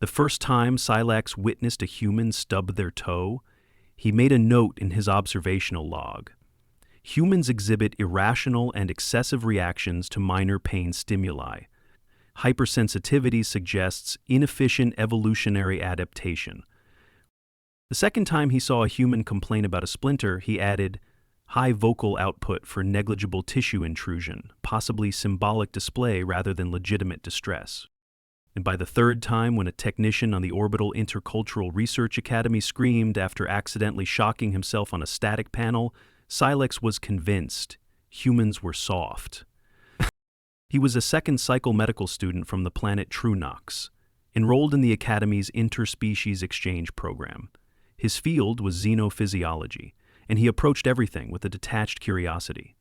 The first time Silax witnessed a human stub their toe, he made a note in his observational log. Humans exhibit irrational and excessive reactions to minor pain stimuli. Hypersensitivity suggests inefficient evolutionary adaptation. The second time he saw a human complain about a splinter, he added, high vocal output for negligible tissue intrusion, possibly symbolic display rather than legitimate distress. And by the third time, when a technician on the Orbital Intercultural Research Academy screamed after accidentally shocking himself on a static panel, Sylex was convinced humans were soft. He was a second-cycle medical student from the planet Treunox, enrolled in the Academy's interspecies exchange program. His field was xenophysiology, and he approached everything with a detached curiosity.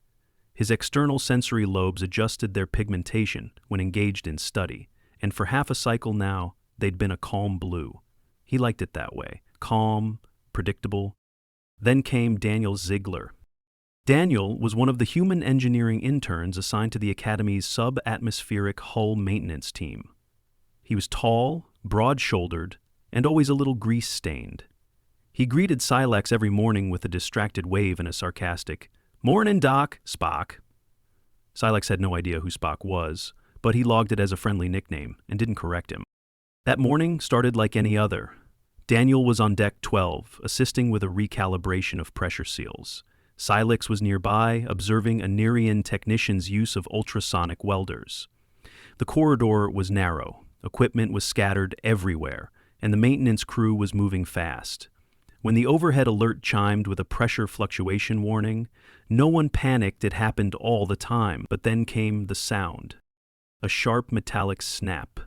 His external sensory lobes adjusted their pigmentation when engaged in study, and for half a cycle now, they'd been a calm blue. He liked it that way, calm, predictable. Then came Daniel Ziegler. Daniel was one of the human engineering interns assigned to the Academy's sub-atmospheric hull maintenance team. He was tall, broad-shouldered, and always a little grease-stained. He greeted Silex every morning with a distracted wave and a sarcastic, "Mornin', Doc, Spock." Silex had no idea who Spock was, but he logged it as a friendly nickname and didn't correct him. That morning started like any other. Daniel was on deck 12, assisting with a recalibration of pressure seals. Silex was nearby, observing a Nerean technician's use of ultrasonic welders. The corridor was narrow, equipment was scattered everywhere, and the maintenance crew was moving fast. When the overhead alert chimed with a pressure fluctuation warning, no one panicked. It happened all the time, but then came the sound. A sharp metallic snap.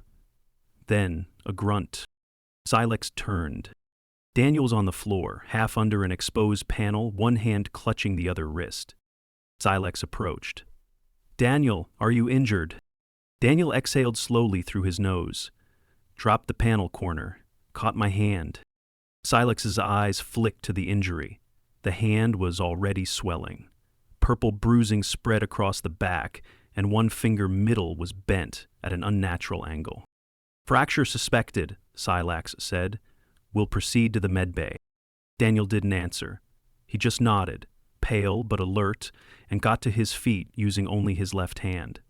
Then a grunt. Silex turned. Daniel's on the floor, half under an exposed panel, one hand clutching the other wrist. Silex approached. "Daniel, are you injured?" Daniel exhaled slowly through his nose. Dropped the panel corner. Caught my hand. Silex's eyes flicked to the injury. The hand was already swelling. Purple bruising spread across the back, and one finger middle was bent at an unnatural angle. "Fracture suspected," Silax said. "We'll proceed to the medbay." Daniel didn't answer. He just nodded, pale but alert, and got to his feet using only his left hand.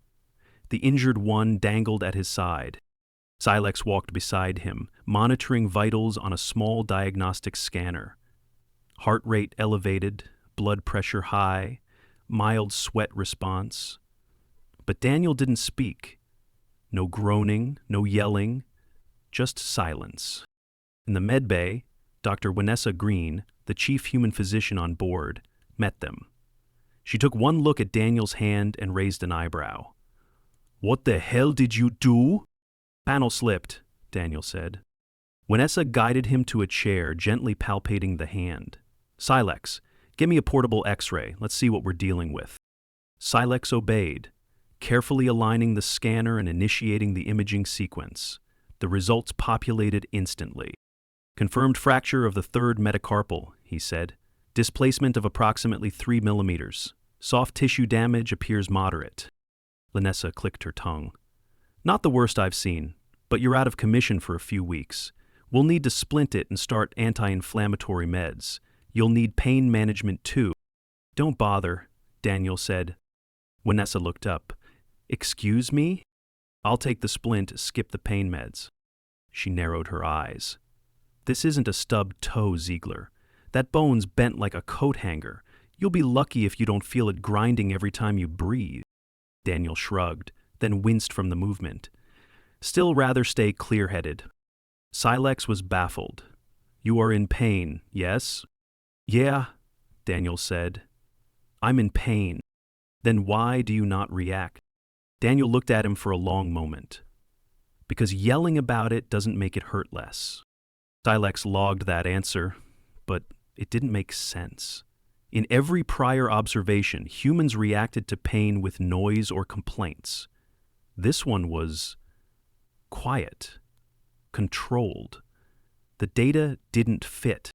The injured one dangled at his side. Silex walked beside him, monitoring vitals on a small diagnostic scanner. Heart rate elevated, blood pressure high, mild sweat response. But Daniel didn't speak. No groaning, no yelling, just silence. In the medbay, Dr. Vanessa Green, the chief human physician on board, met them. She took one look at Daniel's hand and raised an eyebrow. "What the hell did you do?" "Panel slipped," Daniel said. Vanessa guided him to a chair, gently palpating the hand. "Sylex, give me a portable X-ray. Let's see what we're dealing with." Sylex obeyed, carefully aligning the scanner and initiating the imaging sequence. The results populated instantly. "Confirmed fracture of the third metacarpal," he said. "Displacement of approximately 3 millimeters. Soft tissue damage appears moderate." Vanessa clicked her tongue. "Not the worst I've seen, but you're out of commission for a few weeks. We'll need to splint it and start anti-inflammatory meds. You'll need pain management too." "Don't bother," Daniel said. Vanessa looked up. "Excuse me? I'll take the splint, skip the pain meds." She narrowed her eyes. "This isn't a stubbed toe, Ziegler. That bone's bent like a coat hanger. You'll be lucky if you don't feel it grinding every time you breathe." Daniel shrugged, then winced from the movement. "Still rather stay clear-headed." Silex was baffled. "You are in pain, yes?" "Yeah," Daniel said. "I'm in pain." "Then why do you not react?" Daniel looked at him for a long moment. "Because yelling about it doesn't make it hurt less." Silex logged that answer, but it didn't make sense. In every prior observation, humans reacted to pain with noise or complaints. This one was quiet, controlled. The data didn't fit.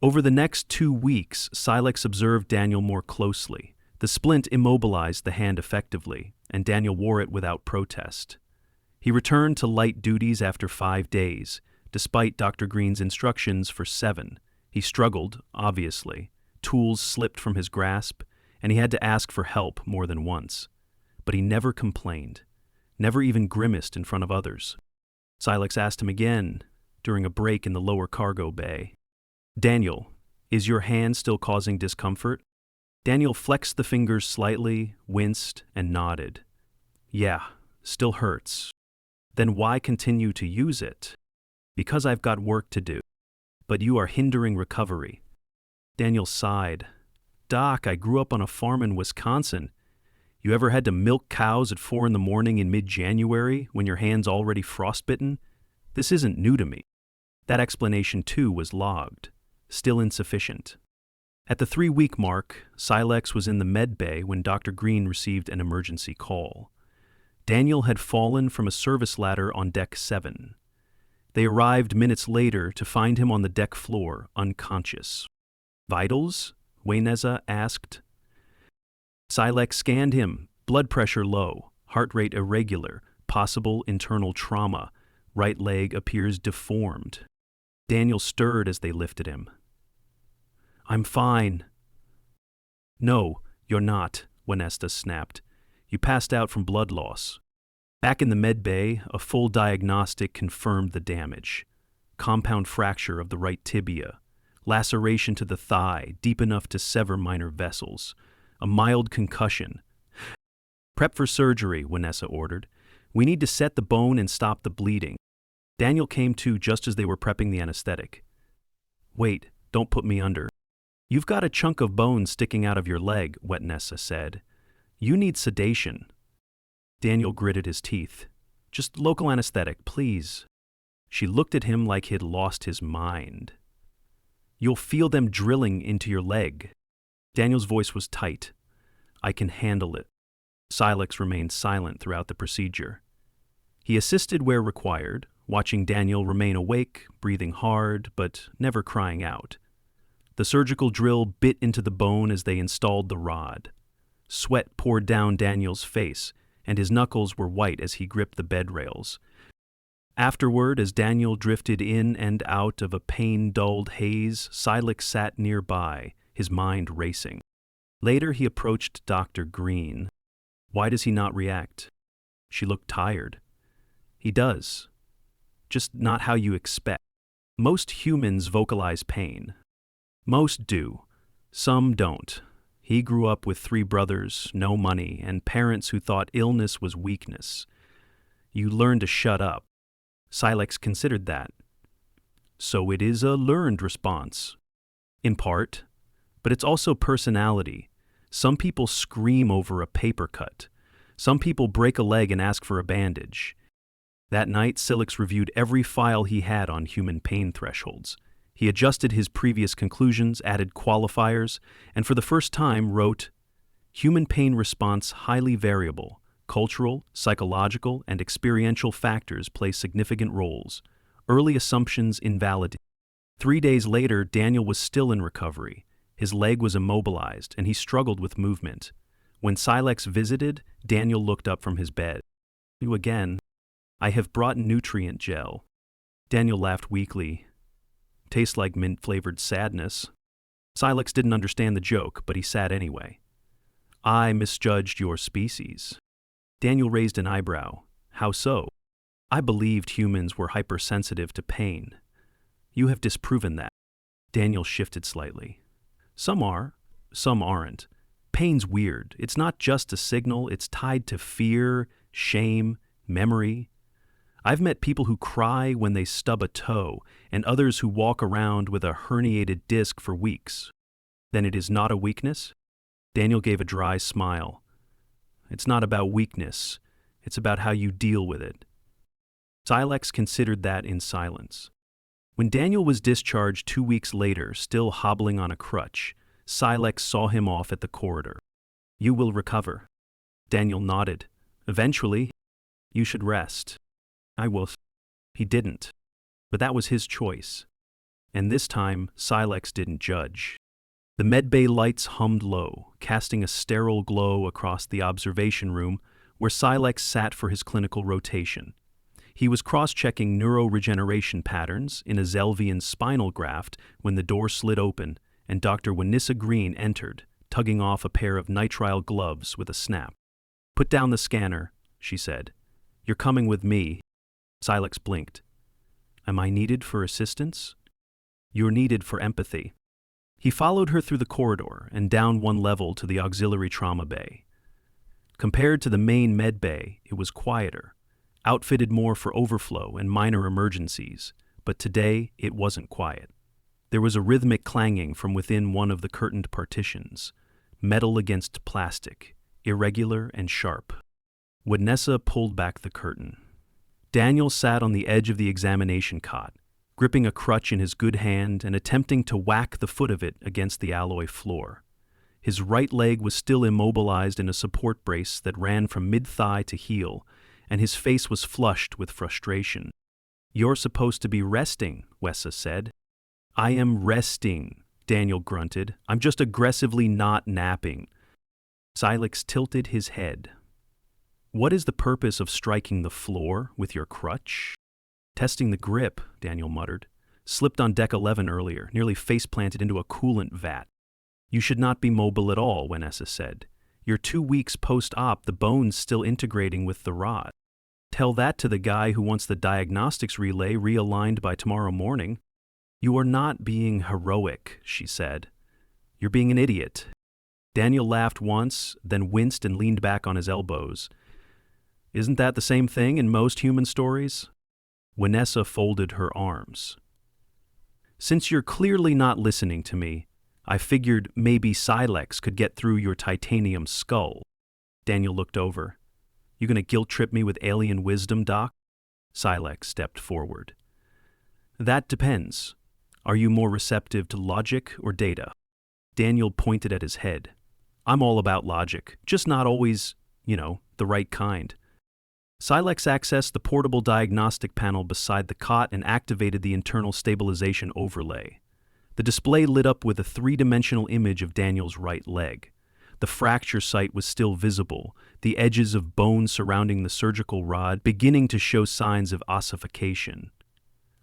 Over the next 2 weeks, Silex observed Daniel more closely. The splint immobilized the hand effectively, and Daniel wore it without protest. He returned to light duties after 5 days, despite Dr. Green's instructions for 7. He struggled, obviously. Tools slipped from his grasp, and he had to ask for help more than once. But he never complained, never even grimaced in front of others. Sylex asked him again, during a break in the lower cargo bay. "Daniel, is your hand still causing discomfort?" Daniel flexed the fingers slightly, winced, and nodded. "Yeah, still hurts." "Then why continue to use it?" "Because I've got work to do." "But you are hindering recovery." Daniel sighed. "Doc, I grew up on a farm in Wisconsin. You ever had to milk cows at 4 a.m. in mid-January when your hand's already frostbitten? This isn't new to me." That explanation, too, was logged. Still insufficient. At the 3-week mark, Sylex was in the med bay when Dr. Green received an emergency call. Daniel had fallen from a service ladder on deck 7. They arrived minutes later to find him on the deck floor, unconscious. "Vitals?" Wayneza asked. Sylex scanned him, blood pressure low, heart rate irregular, possible internal trauma, right leg appears deformed. Daniel stirred as they lifted him. "I'm fine." "No, you're not," Wayneza snapped. "You passed out from blood loss." Back in the med bay, a full diagnostic confirmed the damage. Compound fracture of the right tibia, laceration to the thigh deep enough to sever minor vessels, a mild concussion. "Prep for surgery," Wayneza ordered. "We need to set the bone and stop the bleeding." Daniel came to just as they were prepping the anesthetic. "Wait, don't put me under." "You've got a chunk of bone sticking out of your leg," Wayneza said. "You need sedation." Daniel gritted his teeth. "Just local anesthetic, please." She looked at him like he'd lost his mind. "You'll feel them drilling into your leg." Daniel's voice was tight. "I can handle it." Sylex remained silent throughout the procedure. He assisted where required, watching Daniel remain awake, breathing hard, but never crying out. The surgical drill bit into the bone as they installed the rod. Sweat poured down Daniel's face, and his knuckles were white as he gripped the bed rails. Afterward, as Daniel drifted in and out of a pain-dulled haze, Sylex sat nearby, his mind racing. Later, he approached Dr. Green. "Why does he not react?" She looked tired. "He does. Just not how you expect. Most humans vocalize pain. Most do. Some don't. He grew up with 3 brothers, no money, and parents who thought illness was weakness. You learn to shut up." Sylex considered that. "So it is a learned response." "In part. But it's also personality. Some people scream over a paper cut. Some people break a leg and ask for a bandage." That night, Sylex reviewed every file he had on human pain thresholds. He adjusted his previous conclusions, added qualifiers, and for the first time wrote, "Human pain response highly variable. Cultural, psychological, and experiential factors play significant roles. Early assumptions invalidated." 3 days later, Daniel was still in recovery. His leg was immobilized, and he struggled with movement. When Sylex visited, Daniel looked up from his bed. "You again. I have brought nutrient gel." Daniel laughed weakly. "Tastes like mint-flavored sadness." Sylex didn't understand the joke, but he sat anyway. "I misjudged your species." Daniel raised an eyebrow. "How so?" "I believed humans were hypersensitive to pain. You have disproven that." Daniel shifted slightly. "Some are, some aren't. Pain's weird. It's not just a signal, it's tied to fear, shame, memory. I've met people who cry when they stub a toe, and others who walk around with a herniated disc for weeks. Then it is not a weakness?" Daniel gave a dry smile. "It's not about weakness. It's about how you deal with it." Sylex considered that in silence. When Daniel was discharged 2 weeks later, still hobbling on a crutch, Sylex saw him off at the corridor. "You will recover." Daniel nodded. "Eventually. You should rest." "I will." He didn't. But that was his choice. And this time, Sylex didn't judge. The medbay lights hummed low, casting a sterile glow across the observation room where Sylex sat for his clinical rotation. He was cross-checking neuroregeneration patterns in a Zelvian spinal graft when the door slid open and Dr. Wanissa Green entered, tugging off a pair of nitrile gloves with a snap. "Put down the scanner," she said. "You're coming with me." Sylex blinked. "Am I needed for assistance?" "You're needed for empathy." He followed her through the corridor and down one level to the auxiliary trauma bay. Compared to the main med bay, it was quieter, outfitted more for overflow and minor emergencies, but today it wasn't quiet. There was a rhythmic clanging from within one of the curtained partitions, metal against plastic, irregular and sharp. Wanessa pulled back the curtain. Daniel sat on the edge of the examination cot, gripping a crutch in his good hand and attempting to whack the foot of it against the alloy floor. His right leg was still immobilized in a support brace that ran from mid-thigh to heel, and his face was flushed with frustration. "You're supposed to be resting," Wessa said. "I am resting," Daniel grunted. "I'm just aggressively not napping." Sylex tilted his head. "What is the purpose of striking the floor with your crutch?" "Testing the grip," Daniel muttered. "Slipped on deck 11 earlier, nearly face-planted into a coolant vat." "You should not be mobile at all," Wanessa said. "You're 2 weeks post-op, the bone's still integrating with the rod." "Tell that to the guy who wants the diagnostics relay realigned by tomorrow morning." "You are not being heroic," she said. "You're being an idiot." Daniel laughed once, then winced and leaned back on his elbows. "Isn't that the same thing in most human stories?" Wanessa folded her arms. "Since you're clearly not listening to me, I figured maybe Sylex could get through your titanium skull." Daniel looked over. "You gonna guilt-trip me with alien wisdom, Doc?" Sylex stepped forward. "That depends. Are you more receptive to logic or data?" Daniel pointed at his head. "I'm all about logic, just not always, the right kind." Sylex accessed the portable diagnostic panel beside the cot and activated the internal stabilization overlay. The display lit up with a 3-dimensional image of Daniel's right leg. The fracture site was still visible, the edges of bone surrounding the surgical rod beginning to show signs of ossification,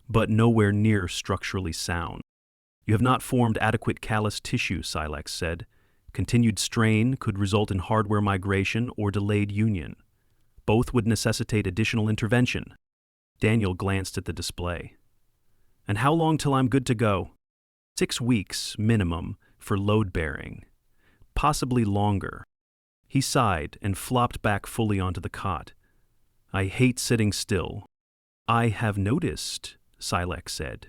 but nowhere near structurally sound. "You have not formed adequate callus tissue," Sylex said. "Continued strain could result in hardware migration or delayed union. Both would necessitate additional intervention." Daniel glanced at the display. "And how long till I'm good to go?" 6 weeks, minimum, for load-bearing. Possibly longer." He sighed and flopped back fully onto the cot. "I hate sitting still." "I have noticed," Sylex said.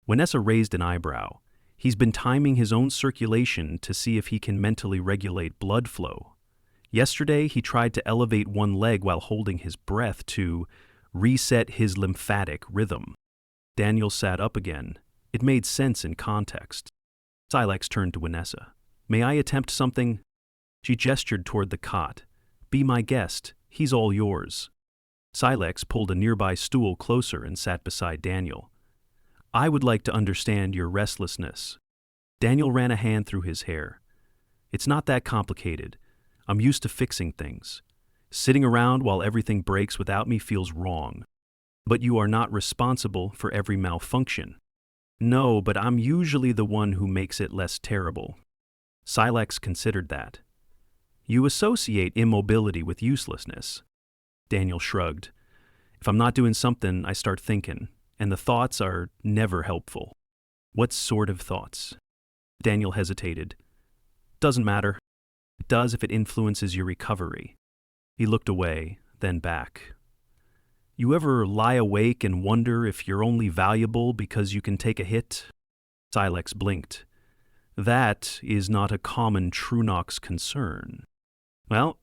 Wanessa raised an eyebrow. "He's been timing his own circulation to see if he can mentally regulate blood flow. Yesterday, he tried to elevate one leg while holding his breath to reset his lymphatic rhythm." Daniel sat up again. It made sense in context. Sylex turned to Wanessa. "May I attempt something?" She gestured toward the cot. "Be my guest. He's all yours." Sylex pulled a nearby stool closer and sat beside Daniel. "I would like to understand your restlessness." Daniel ran a hand through his hair. "It's not that complicated. I'm used to fixing things. Sitting around while everything breaks without me feels wrong. But you are not responsible for every malfunction." "No, but I'm usually the one who makes it less terrible." Sylex considered that. "You associate immobility with uselessness." Daniel shrugged. "If I'm not doing something, I start thinking, and the thoughts are never helpful." "What sort of thoughts?" Daniel hesitated. "Doesn't matter. It does if it influences your recovery." He looked away, then back. "You ever lie awake and wonder if you're only valuable because you can take a hit?" Sylex blinked. "That is not a common Treunox concern." "Well,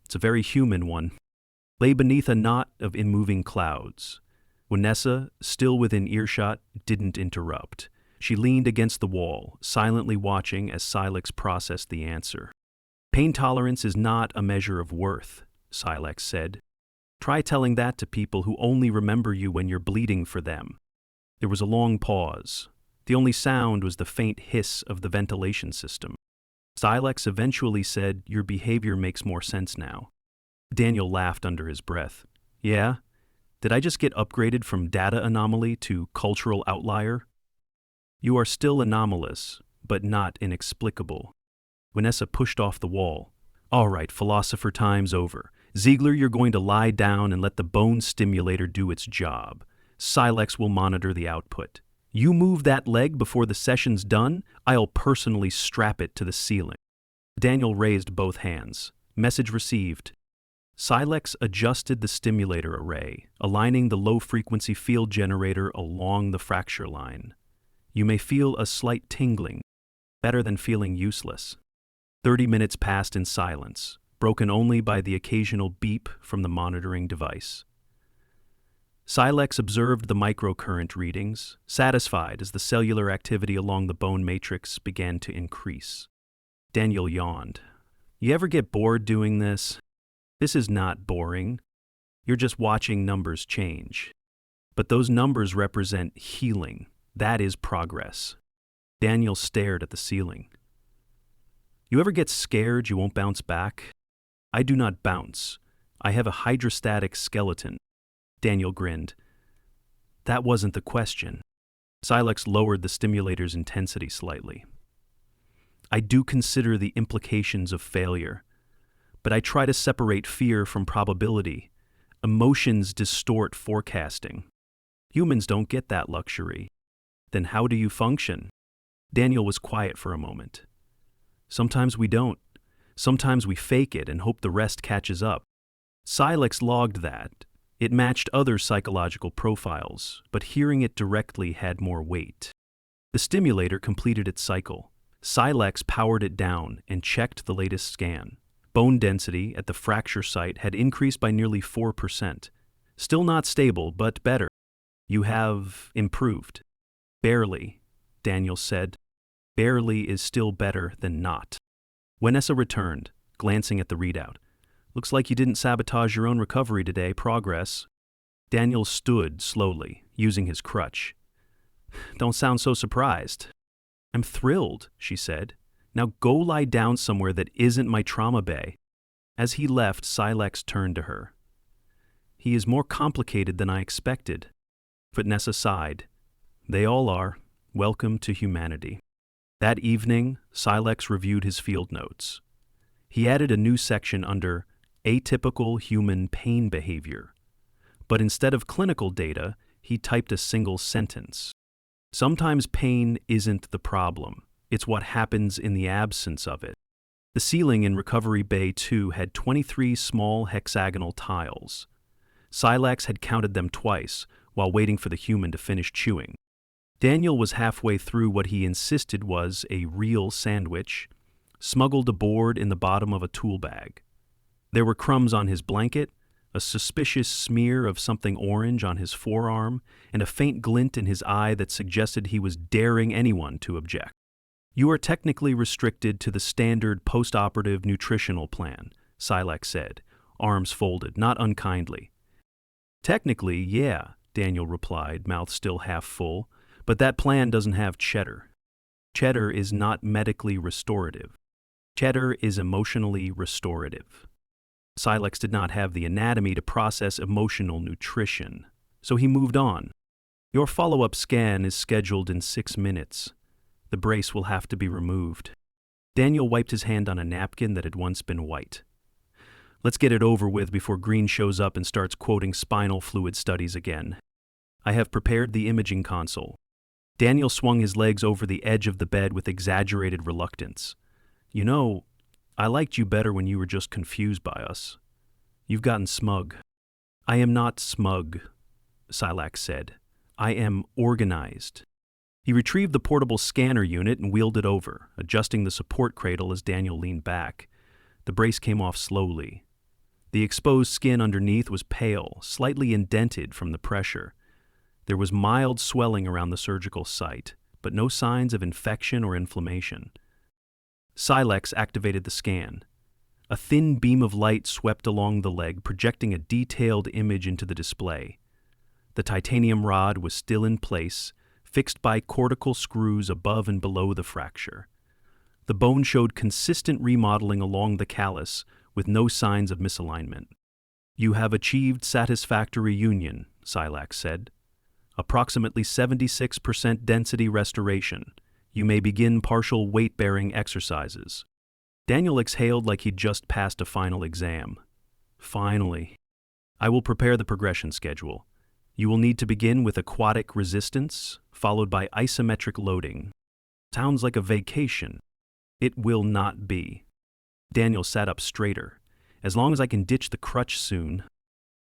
it's a very human one." Lay beneath a knot of immoving clouds. Wanessa, still within earshot, didn't interrupt. She leaned against the wall, silently watching as Sylex processed the answer. "Pain tolerance is not a measure of worth," Sylex said. "Try telling that to people who only remember you when you're bleeding for them." There was a long pause. The only sound was the faint hiss of the ventilation system. Sylex eventually said, "Your behavior makes more sense now." Daniel laughed under his breath. "Yeah? Did I just get upgraded from data anomaly to cultural outlier? You are still anomalous, but not inexplicable. Vanessa pushed off the wall. All right, philosopher time's over. Ziegler, you're going to lie down and let the bone stimulator do its job. Sylex will monitor the output. You move that leg before the session's done, I'll personally strap it to the ceiling. Daniel raised both hands. Message received. Sylex adjusted the stimulator array, aligning the low-frequency field generator along the fracture line. You may feel a slight tingling, better than feeling useless. 30 minutes passed in silence, broken only by the occasional beep from the monitoring device. Sylex observed the microcurrent readings, satisfied as the cellular activity along the bone matrix began to increase. Daniel yawned. You ever get bored doing this? This is not boring. You're just watching numbers change. But those numbers represent healing. That is progress. Daniel stared at the ceiling. You ever get scared you won't bounce back? I do not bounce. I have a hydrostatic skeleton. Daniel grinned. That wasn't the question. Sylex lowered the stimulator's intensity slightly. I do consider the implications of failure, but I try to separate fear from probability. Emotions distort forecasting. Humans don't get that luxury. Then how do you function? Daniel was quiet for a moment. Sometimes we don't. Sometimes we fake it and hope the rest catches up. Sylex logged that. It matched other psychological profiles, but hearing it directly had more weight. The stimulator completed its cycle. Sylex powered it down and checked the latest scan. Bone density at the fracture site had increased by nearly 4%. Still not stable, but better. You have improved. Barely, Daniel said. Barely is still better than not. Vanessa returned, glancing at the readout. Looks like you didn't sabotage your own recovery today. Progress. Daniel stood slowly, using his crutch. Don't sound so surprised. I'm thrilled, she said. Now go lie down somewhere that isn't my trauma bay. As he left, Sylex turned to her. He is more complicated than I expected. Vanessa sighed. They all are. Welcome to humanity. That evening, Sylex reviewed his field notes. He added a new section under atypical human pain behavior. But instead of clinical data, he typed a single sentence. Sometimes pain isn't the problem. It's what happens in the absence of it. The ceiling in Recovery Bay 2 had 23 small hexagonal tiles. Sylex had counted them twice while waiting for the human to finish chewing. Daniel was halfway through what he insisted was a real sandwich, smuggled aboard in the bottom of a tool bag. There were crumbs on his blanket, a suspicious smear of something orange on his forearm, and a faint glint in his eye that suggested he was daring anyone to object. You are technically restricted to the standard post-operative nutritional plan, Sylex said, arms folded, not unkindly. Technically, yeah, Daniel replied, mouth still half full, but that plan doesn't have cheddar. Cheddar is not medically restorative. Cheddar is emotionally restorative. Sylex did not have the anatomy to process emotional nutrition, so he moved on. Your follow-up scan is scheduled in 6 minutes. The brace will have to be removed. Daniel wiped his hand on a napkin that had once been white. Let's get it over with before Green shows up and starts quoting spinal fluid studies again. I have prepared the imaging console. Daniel swung his legs over the edge of the bed with exaggerated reluctance. You know, I liked you better when you were just confused by us. You've gotten smug. I am not smug, Silax said. I am organized. He retrieved the portable scanner unit and wheeled it over, adjusting the support cradle as Daniel leaned back. The brace came off slowly. The exposed skin underneath was pale, slightly indented from the pressure. There was mild swelling around the surgical site, but no signs of infection or inflammation. Sylex activated the scan. A thin beam of light swept along the leg, projecting a detailed image into the display. The titanium rod was still in place, fixed by cortical screws above and below the fracture. The bone showed consistent remodeling along the callus, with no signs of misalignment. You have achieved satisfactory union, Silax said. Approximately 76% density restoration. You may begin partial weight-bearing exercises. Daniel exhaled like he'd just passed a final exam. Finally. I will prepare the progression schedule. You will need to begin with aquatic resistance, followed by isometric loading. Sounds like a vacation. It will not be. Daniel sat up straighter. As long as I can ditch the crutch soon.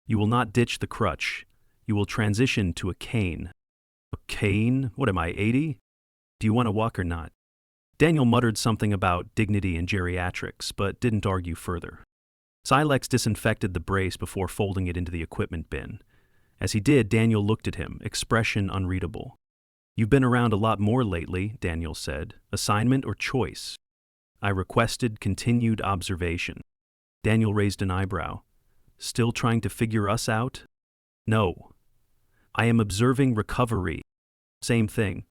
You will not ditch the crutch. You will transition to a cane. A cane? What am I, 80? Do you want to walk or not? Daniel muttered something about dignity and geriatrics, but didn't argue further. Sylex disinfected the brace before folding it into the equipment bin. As he did, Daniel looked at him, expression unreadable. You've been around a lot more lately, Daniel said. Assignment or choice? I requested continued observation. Daniel raised an eyebrow. Still trying to figure us out? No. I am observing recovery. Same thing.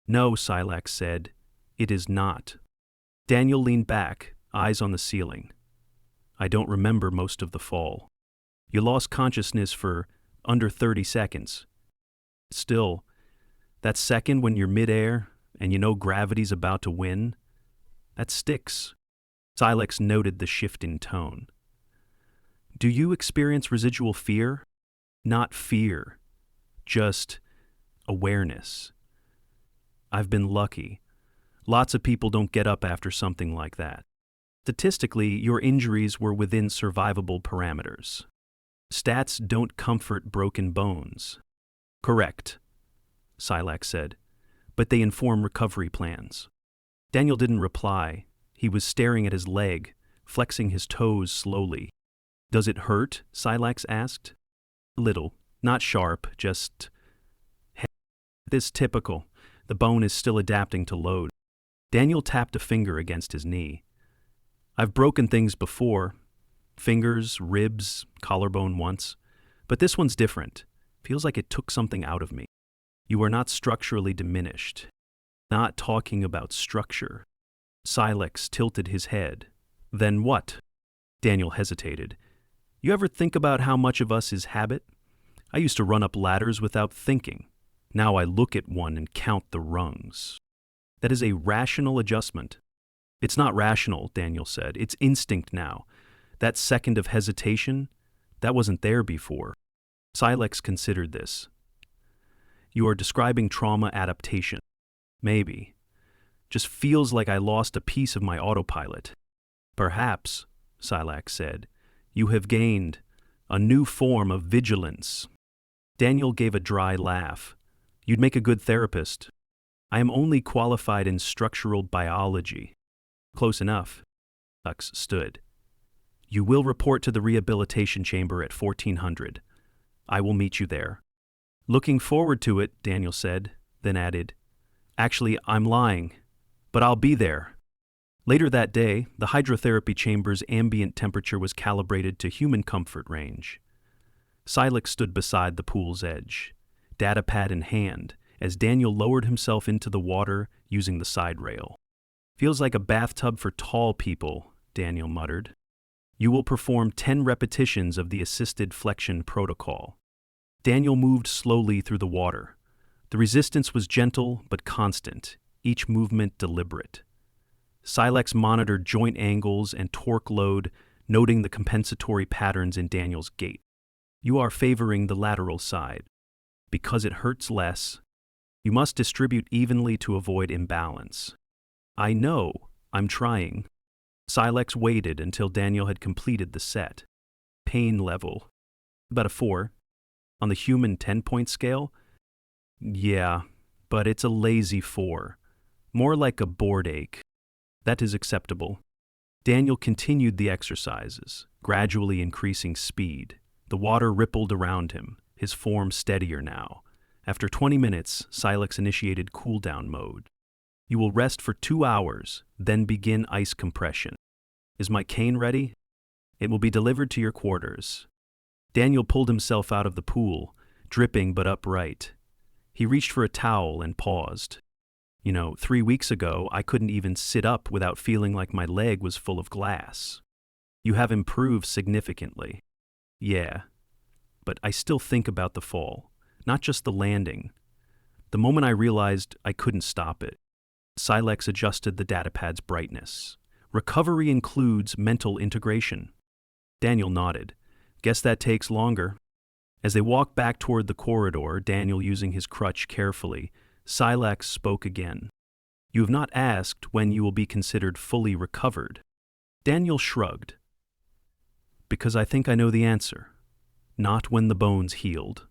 No, Silax said. It is not. Daniel leaned back, eyes on the ceiling. I don't remember most of the fall. You lost consciousness for under 30 seconds. Still, that second when you're midair and you know gravity's about to win, that sticks. Sylex noted the shift in tone. Do you experience residual fear? Not fear, just awareness. I've been lucky. Lots of people don't get up after something like that. Statistically, your injuries were within survivable parameters. Stats don't comfort broken bones. Correct, Silax said, but they inform recovery plans. Daniel didn't reply. He was staring at his leg, flexing his toes slowly. Does it hurt? Silax asked. Little, not sharp, just... This typical. The bone is still adapting to load. Daniel tapped a finger against his knee. I've broken things before. Fingers, ribs, collarbone once. But this one's different. Feels like it took something out of me. You are not structurally diminished. Not talking about structure. Sylex tilted his head. Then what? Daniel hesitated. You ever think about how much of us is habit? I used to run up ladders without thinking. Now I look at one and count the rungs. That is a rational adjustment. It's not rational, Daniel said. It's instinct now. That second of hesitation, that wasn't there before. Sylex considered this. You are describing trauma adaptation. Maybe. Just feels like I lost a piece of my autopilot. Perhaps, Silax said, you have gained a new form of vigilance. Daniel gave a dry laugh. You'd make a good therapist. I am only qualified in structural biology. Close enough. Lux stood. You will report to the rehabilitation chamber at 1400. I will meet you there. Looking forward to it, Daniel said, then added, Actually, I'm lying, but I'll be there. Later that day, the hydrotherapy chamber's ambient temperature was calibrated to human comfort range. Sylex stood beside the pool's edge, datapad in hand, as Daniel lowered himself into the water using the side rail. Feels like a bathtub for tall people, Daniel muttered. You will perform 10 repetitions of the assisted flexion protocol. Daniel moved slowly through the water. The resistance was gentle but constant, each movement deliberate. Sylex monitored joint angles and torque load, noting the compensatory patterns in Daniel's gait. You are favoring the lateral side. Because it hurts less, you must distribute evenly to avoid imbalance. I know, I'm trying. Sylex waited until Daniel had completed the set. Pain level. About a 4. On the human 10-point scale? Yeah, but it's a lazy 4. More like a board ache. That is acceptable. Daniel continued the exercises, gradually increasing speed. The water rippled around him, his form steadier now. After 20 minutes, Sylex initiated cool-down mode. You will rest for 2 hours, then begin ice compression. Is my cane ready? It will be delivered to your quarters. Daniel pulled himself out of the pool, dripping but upright. He reached for a towel and paused. 3 weeks ago, I couldn't even sit up without feeling like my leg was full of glass. You have improved significantly. Yeah. but I still think about the fall, not just the landing. The moment I realized I couldn't stop it, Sylex adjusted the datapad's brightness. Recovery includes mental integration. Daniel nodded. Guess that takes longer. As they walked back toward the corridor, Daniel using his crutch carefully, Silax spoke again. You have not asked when you will be considered fully recovered. Daniel shrugged. Because I think I know the answer. Not when the bone's healed.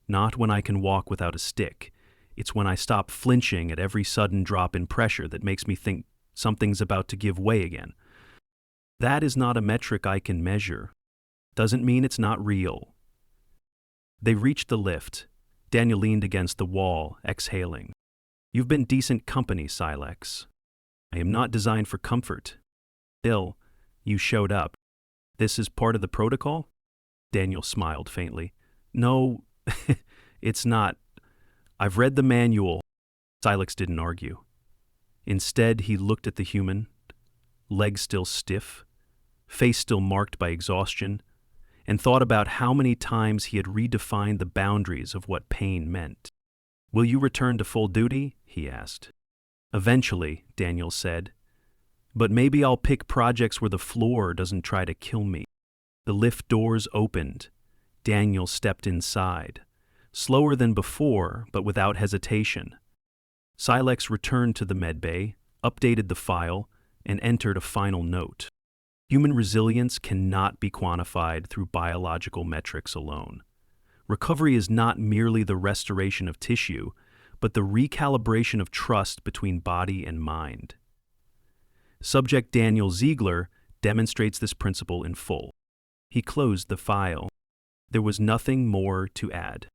Not when I can walk without a stick. It's when I stop flinching at every sudden drop in pressure that makes me think something's about to give way again. That is not a metric I can measure. Doesn't mean it's not real. They reached the lift. Daniel leaned against the wall, exhaling. You've been decent company, Sylex. I am not designed for comfort. Still, you showed up. This is part of the protocol? Daniel smiled faintly. No, it's not. I've read the manual. Sylex didn't argue. Instead, he looked at the human, legs still stiff, face still marked by exhaustion, and thought about how many times he had redefined the boundaries of what pain meant. Will you return to full duty? He asked. Eventually, Daniel said. But maybe I'll pick projects where the floor doesn't try to kill me. The lift doors opened. Daniel stepped inside, slower than before, but without hesitation. Sylex returned to the medbay, updated the file, and entered a final note. Human resilience cannot be quantified through biological metrics alone. Recovery is not merely the restoration of tissue, but the recalibration of trust between body and mind. Subject Daniel Ziegler demonstrates this principle in full. He closed the file. There was nothing more to add.